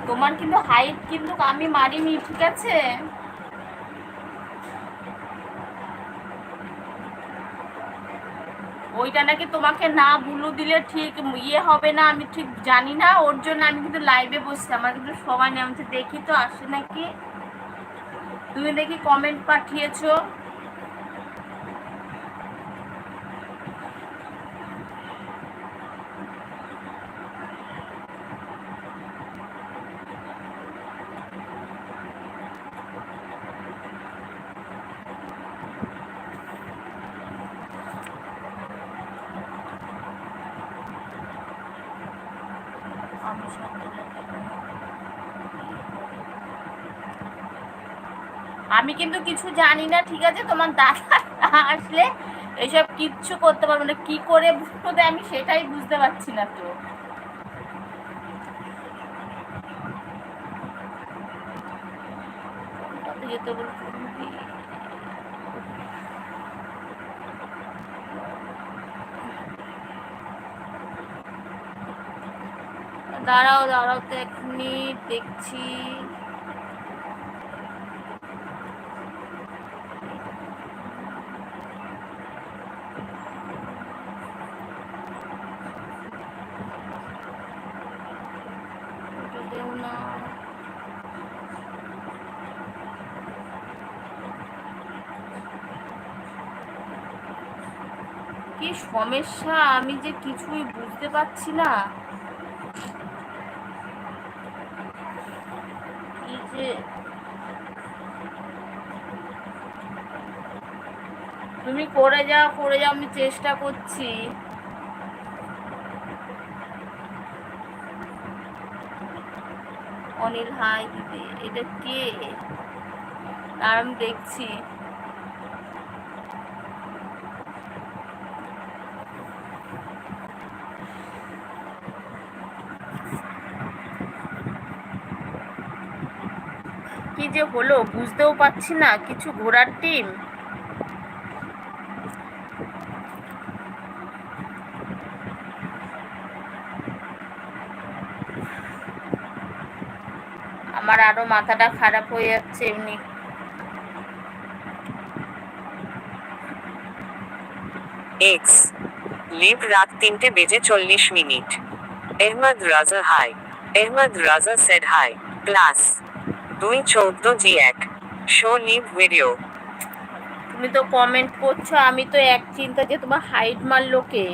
তোমার কিন্তু হাইট কিন্তু আমি মারিনি, ঠিক আছে? ওইটা নাকি তোমাকে না বুলু দিলে ঠিক ইয়ে হবে না, আমি ঠিক জানি না, ওর জন্য আমি কিন্তু লাইভে বসছি, আমার কিন্তু সময় নেই। আমি দেখি তো আসে নাকি। তুমি দেখি কমেন্ট পাঠিয়েছো। আমি কিন্তু কিছু জানি না, ঠিক আছে? তোমার দাদা আসলে এসব কিচ্ছু করতে পারবো না, কি করে বুঝতে আমি সেটাই বুঝতে পারছি না তো। যেতে বলছি, দাঁড়াও দাঁড়াও তো 1 মিনিট দেখছি। কি সমস্যা আমি যে কিছুই বুঝতে পারছি না। কি যে তুমি করে যাও করে যাও, আমি চেষ্টা করছি। অনিল হাই দিদি, এটা কে? আর আমি দেখছি। কি যে হলো বুঝতেও পারছি না কিছু। ঘোড়ার টিম, আমার আরো মাথাটা খারাপ হয়ে যাচ্ছে এমনি। এক্স লিভ রাত 3:40 এহমদ রাজা hi. Ahmad Raja said hi plus 214 G1 show live video. তুমি তো কমেন্ট করছো, আমি তো এক চিন্তা যে তোমার হাইট মারলো কে।